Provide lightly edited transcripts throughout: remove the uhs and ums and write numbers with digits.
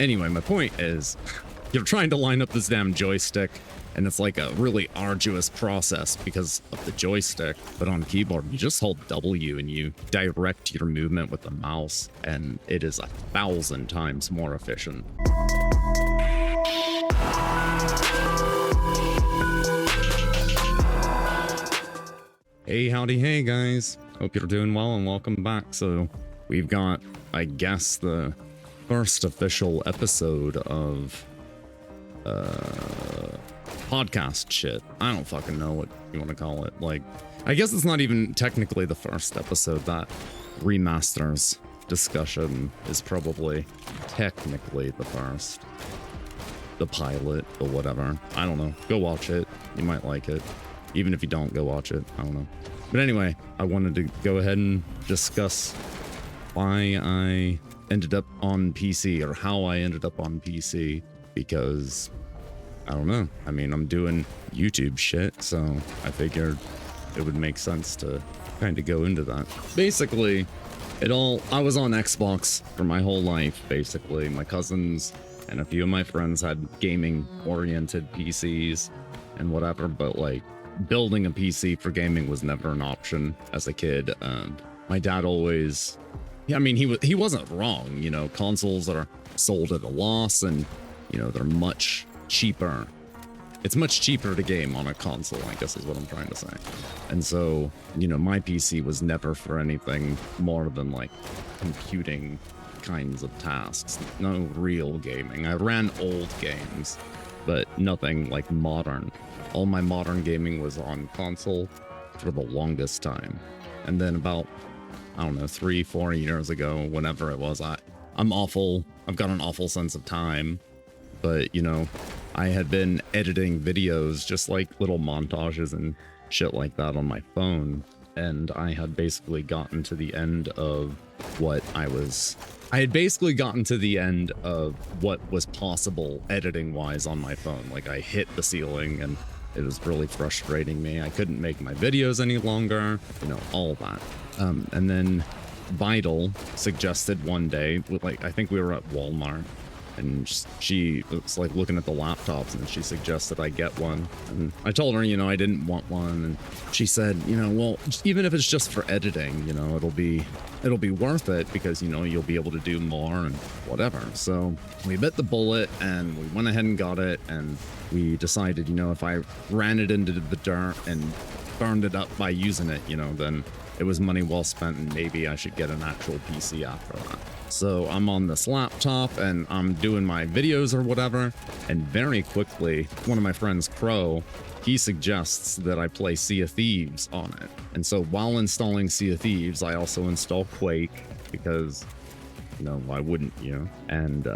Anyway, my point is, you're trying to line up this damn joystick, and it's like a really arduous process because of the joystick. But on keyboard, you just hold W and you direct your movement with the mouse, and it is 1,000 times more efficient. Hey, howdy, hey guys. Hope you're doing well and welcome back. So we've got, I guess, the first official episode of podcast shit. I don't fucking know what you want to call it. Like, I guess it's not even technically the first episode. That remasters discussion is probably technically the first. The pilot or whatever. I don't know. Go watch it. You might like it. Even if you don't, go watch it. I don't know. But anyway, I wanted to go ahead and discuss why I ended up on PC, or how I ended up on PC, because I don't know. I mean, I'm doing YouTube shit, so I figured it would make sense to kind of go into that. Basically, I was on Xbox for my whole life, basically. My cousins and a few of my friends had gaming-oriented PCs and whatever, but like, building a PC for gaming was never an option as a kid. My dad always, I mean, he wasn't wrong. You know, consoles are sold at a loss, and you know, they're much cheaper. It's much cheaper to game on a console, I guess is what I'm trying to say. And so, you know, my PC was never for anything more than like computing kinds of tasks. No real gaming. I ran old games, but nothing like modern. All my modern gaming was on console for the longest time. And then about, I don't know, 3-4 years ago, whenever it was, I'm awful. I've got an awful sense of time. But, you know, I had been editing videos, just like little montages and shit like that on my phone. And I had basically gotten to the end of what I had basically gotten to the end of what was possible editing-wise on my phone. Like, I hit the ceiling, and it was really frustrating me. I couldn't make my videos any longer, you know, all that. And then Vital suggested one day, like, I think we were at Walmart, and she was like looking at the laptops, and she suggested I get one. And I told her, you know, I didn't want one, and she said, you know, well, even if it's just for editing, you know, it'll be worth it, because, you know, you'll be able to do more and whatever. So we bit the bullet, and we went ahead and got it, and we decided, you know, if I ran it into the dirt and burned it up by using it, you know, then it was money well spent, and maybe I should get an actual PC after that. So I'm on this laptop, and I'm doing my videos or whatever, and very quickly, one of my friends, Crow, he suggests that I play Sea of Thieves on it. And so while installing Sea of Thieves, I also install Quake, because, you know, why wouldn't you? And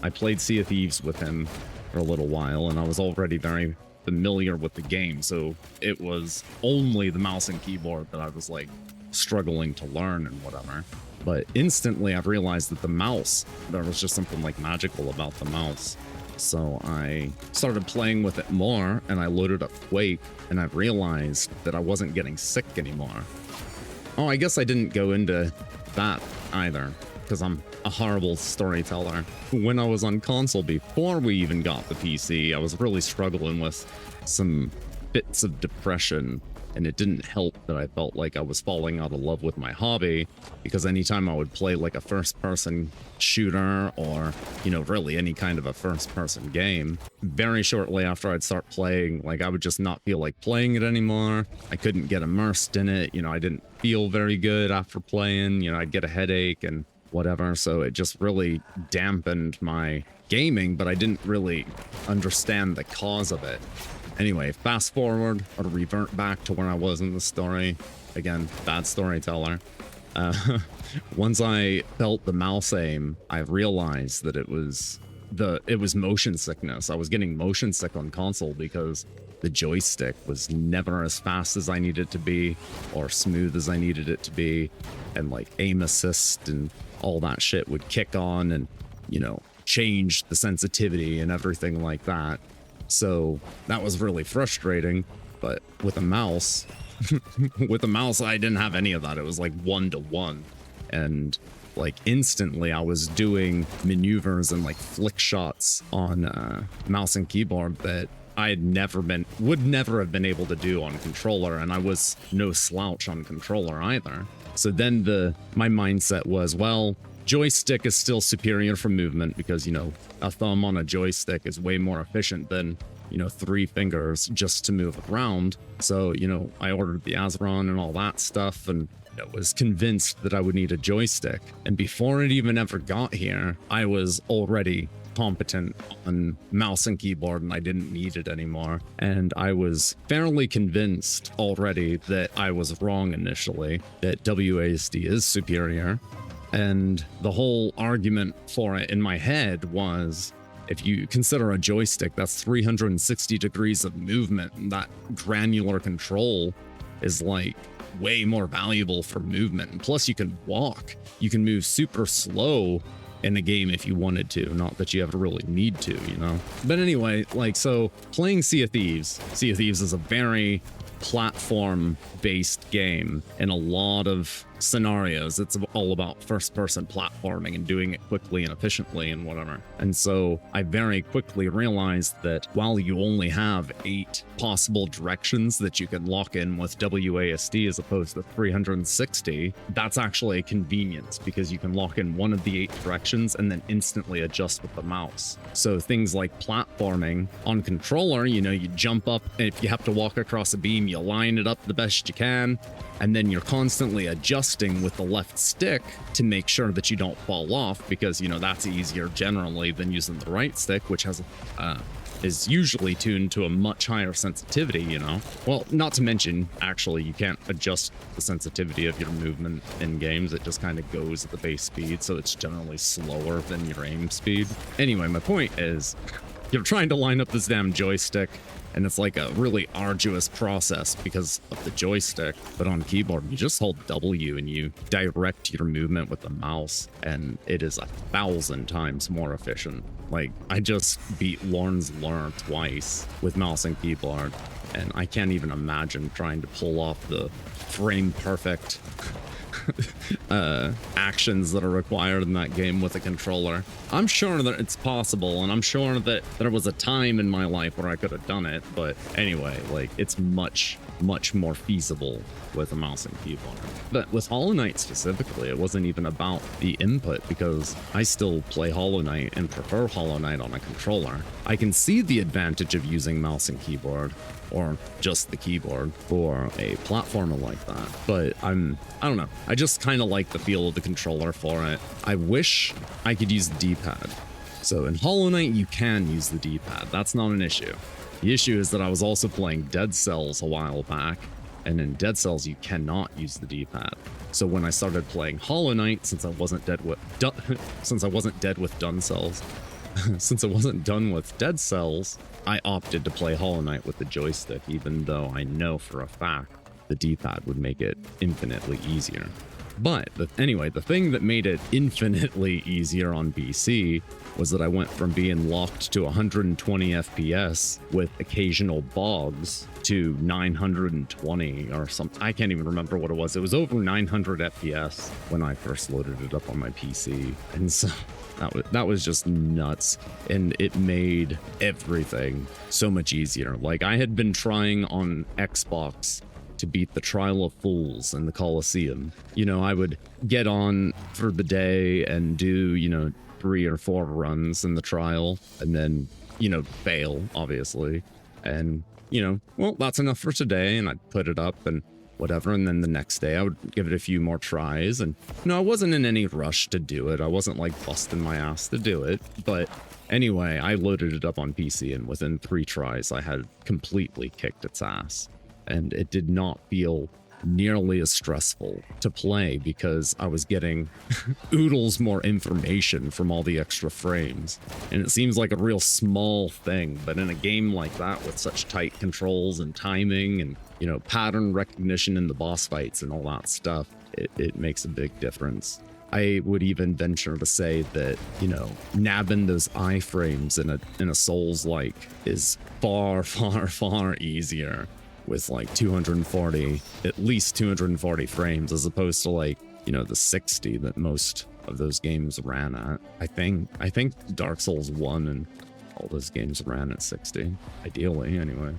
I played Sea of Thieves with him for a little while, and I was already very familiar with the game, so it was only the mouse and keyboard that I was like struggling to learn and whatever. But instantly I've realized that the mouse, there was just something like magical about the mouse. So I started playing with it more, and I loaded up Quake, and I realized that I wasn't getting sick anymore. Oh, I guess I didn't go into that either, because I'm a horrible storyteller. When I was on console before we even got the PC, I was really struggling with some bits of depression, and it didn't help that I felt like I was falling out of love with my hobby, because anytime I would play like a first-person shooter, or, you know, really any kind of a first-person game, very shortly after I'd start playing, like, I would just not feel like playing it anymore. I couldn't get immersed in it, you know, I didn't feel very good after playing, you know, I'd get a headache and whatever, so it just really dampened my gaming, but I didn't really understand the cause of it. Anyway, fast forward, or revert back to where I was in the story. Again, bad storyteller. Once I felt the mouse aim, I realized that it was motion sickness. I was getting motion sick on console because the joystick was never as fast as I needed it to be, or smooth as I needed it to be, and like aim assist and all that shit would kick on and, you know, change the sensitivity and everything like that. So that was really frustrating. But with a mouse, I didn't have any of that. It was like 1-to-1. And like instantly I was doing maneuvers and like flick shots on mouse and keyboard that I had would never have been able to do on controller, and I was no slouch on controller either. So then my mindset was, well, joystick is still superior for movement because, you know, a thumb on a joystick is way more efficient than, you know, 3 fingers just to move around. So, you know, I ordered the Azeron and all that stuff, and I was convinced that I would need a joystick. And before it even ever got here, I was already competent on mouse and keyboard, and I didn't need it anymore. And I was fairly convinced already that I was wrong initially, that WASD is superior. And the whole argument for it in my head was, if you consider a joystick, that's 360 degrees of movement, and that granular control is like way more valuable for movement. And plus you can walk, you can move super slow in a game if you wanted to, not that you ever really need to, you know. But anyway, like, so playing Sea of Thieves is a very platform based game in a lot of scenarios. It's all about first person platforming and doing it quickly and efficiently and whatever. And so I very quickly realized that while you only have 8 possible directions that you can lock in with WASD as opposed to 360, that's actually a convenience because you can lock in one of the 8 directions and then instantly adjust with the mouse. So things like platforming on controller, you know, you jump up, and if you have to walk across a beam, you line it up the best you can, and then you're constantly adjusting with the left stick to make sure that you don't fall off, because, you know, that's easier generally than using the right stick, which has is usually tuned to a much higher sensitivity, you know. Well, not to mention, actually, you can't adjust the sensitivity of your movement in games. It just kind of goes at the base speed, so it's generally slower than your aim speed. Anyway, my point is, you're trying to line up this damn joystick, and it's like a really arduous process because of the joystick. But on keyboard, you just hold W and you direct your movement with the mouse, and it is 1,000 times more efficient. Like, I just beat Lorne's Lure twice with mouse and keyboard, and I can't even imagine trying to pull off the frame perfect actions that are required in that game with a controller. I'm sure that it's possible, and I'm sure that there was a time in my life where I could have done it, but anyway, like, it's much more feasible with a mouse and keyboard. But with Hollow Knight specifically, it wasn't even about the input, because I still play Hollow Knight and prefer Hollow Knight on a controller. I can see the advantage of using mouse and keyboard, or just the keyboard, for a platformer like that. But I don't know. I just kind of like the feel of the controller for it. I wish I could use the D-pad. So in Hollow Knight, you can use the D-pad. That's not an issue. The issue is that I was also playing Dead Cells a while back, and in Dead Cells, you cannot use the D-pad. So when I started playing Hollow Knight, since I wasn't dead with Dead Cells, I opted to play Hollow Knight with the joystick, even though I know for a fact the D-pad would make it infinitely easier. But anyway, the thing that made it infinitely easier on PC was that I went from being locked to 120 FPS with occasional bogs to 920 or something. I can't even remember what it was. It was over 900 FPS when I first loaded it up on my PC. And so that was just nuts, and it made everything so much easier. Like, I had been trying on Xbox to beat the Trial of Fools in the Coliseum. You know, I would get on for the day and do, you know, 3 or 4 runs in the trial, and then, you know, fail, obviously. And, you know, well, that's enough for today, and I'd put it up and whatever, and then the next day I would give it a few more tries. And, you know, I wasn't in any rush to do it. I wasn't like busting my ass to do it. But anyway, I loaded it up on PC, and within 3 tries I had completely kicked its ass. And it did not feel nearly as stressful to play because I was getting oodles more information from all the extra frames. And it seems like a real small thing, but in a game like that with such tight controls and timing and, you know, pattern recognition in the boss fights and all that stuff, it makes a big difference. I would even venture to say that, you know, nabbing those iframes in a Souls-like is far easier with like at least 240 frames, as opposed to, like, you know, the 60 that most of those games ran at. I think Dark Souls 1 and all those games ran at 60, ideally anyway.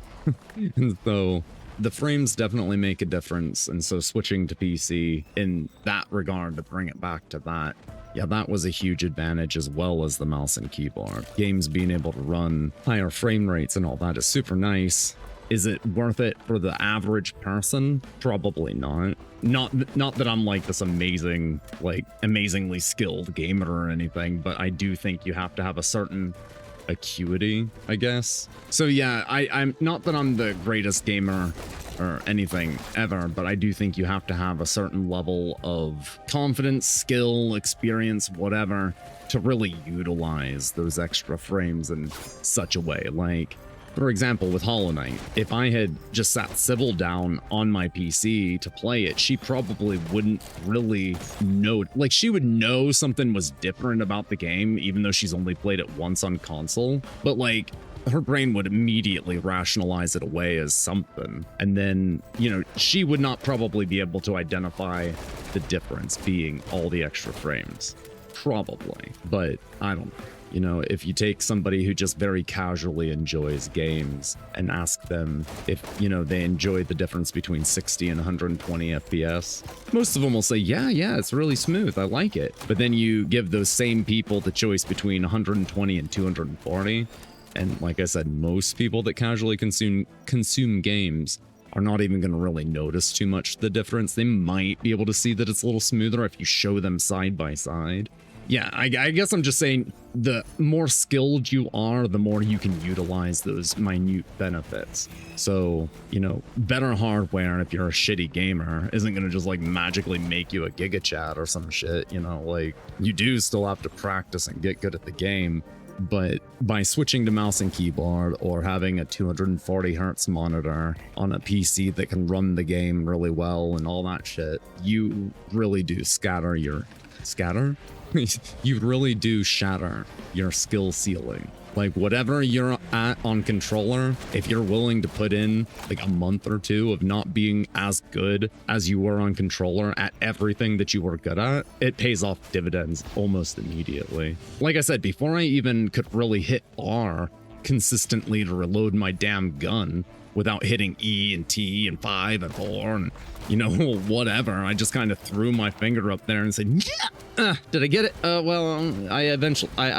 And so the frames definitely make a difference, and so switching to PC in that regard, to bring it back to that, yeah, that was a huge advantage, as well as the mouse and keyboard. Games being able to run higher frame rates and all that is super nice. Is it worth it for the average person? Probably not. Not that I'm like this amazingly skilled gamer or anything, but I do think you have to have a certain acuity, I guess. So yeah, I'm not that I'm the greatest gamer or anything ever, but I do think you have to have a certain level of confidence, skill, experience, whatever, to really utilize those extra frames in such a way. Like, for example, with Hollow Knight, if I had just sat Sybil down on my PC to play it, she probably wouldn't really know. Like, she would know something was different about the game, even though she's only played it once on console. But like, her brain would immediately rationalize it away as something. And then, you know, she would not probably be able to identify the difference being all the extra frames. Probably. But I don't know. You know, if you take somebody who just very casually enjoys games and ask them if, you know, they enjoy the difference between 60 and 120 FPS, most of them will say, yeah, it's really smooth. I like it. But then you give those same people the choice between 120 and 240. And like I said, most people that casually consume games are not even going to really notice too much the difference. They might be able to see that it's a little smoother if you show them side by side. Yeah, I guess I'm just saying, the more skilled you are, the more you can utilize those minute benefits. So, you know, better hardware, if you're a shitty gamer, isn't going to just like magically make you a Giga Chat or some shit, you know, like, you do still have to practice and get good at the game. But by switching to mouse and keyboard, or having a 240 hertz monitor on a PC that can run the game really well and all that shit, you really do you really do shatter your skill ceiling. Like, whatever you're at on controller, if you're willing to put in like a month or two of not being as good as you were on controller at everything that you were good at, it pays off dividends almost immediately. Like I said, before I even could really hit R consistently to reload my damn gun without hitting E and T and 5 and 4 and, you know, whatever, I just kind of threw my finger up there and said, yeah! Did I get it? Well, I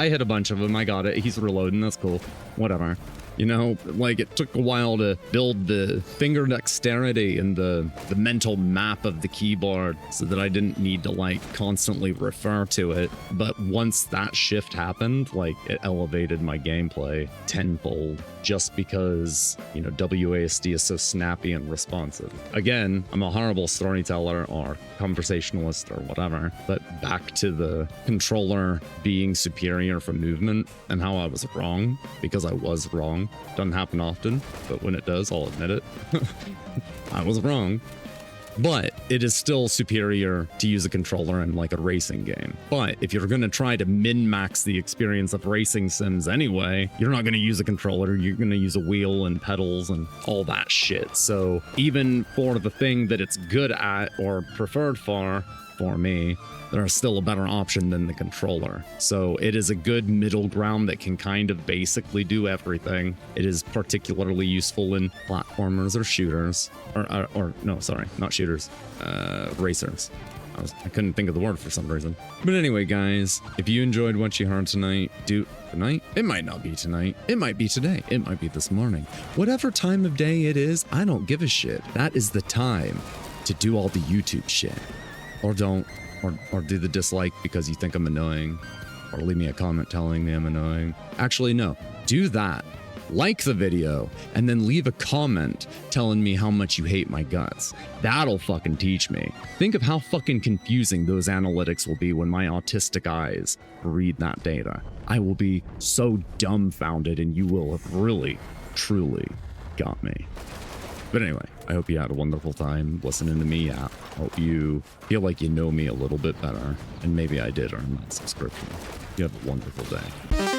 hit a bunch of them. I got it. He's reloading. That's cool. Whatever. You know, like, it took a while to build the finger dexterity and the mental map of the keyboard so that I didn't need to like constantly refer to it. But once that shift happened, like, it elevated my gameplay tenfold, just because, you know, WASD is so snappy and responsive. Again, I'm a horrible storyteller or conversationalist or whatever, but back to the controller being superior for movement and how I was wrong, because I was wrong. Doesn't happen often, but when it does, I'll admit it. I was wrong. But it is still superior to use a controller in like a racing game. But if you're going to try to min-max the experience of racing sims anyway, you're not going to use a controller. You're going to use a wheel and pedals and all that shit. So even for the thing that it's good at or preferred for me, there's still a better option than the controller. So it is a good middle ground that can kind of basically do everything. It is particularly useful in platformers or shooters, or no, sorry, not shooters, racers. I couldn't think of the word for some reason. But anyway, guys, if you enjoyed what you heard tonight, tonight? It might not be tonight. It might be today. It might be this morning. Whatever time of day it is, I don't give a shit. That is the time to do all the YouTube shit. Or don't. Or do the dislike because you think I'm annoying. Or leave me a comment telling me I'm annoying. Actually, no. Do that. Like the video, and then leave a comment telling me how much you hate my guts. That'll fucking teach me. Think of how fucking confusing those analytics will be when my autistic eyes read that data. I will be so dumbfounded, and you will have really, truly got me. But anyway, I hope you had a wonderful time listening to me out. Hope you feel like you know me a little bit better, and maybe I did earn that subscription. You have a wonderful day.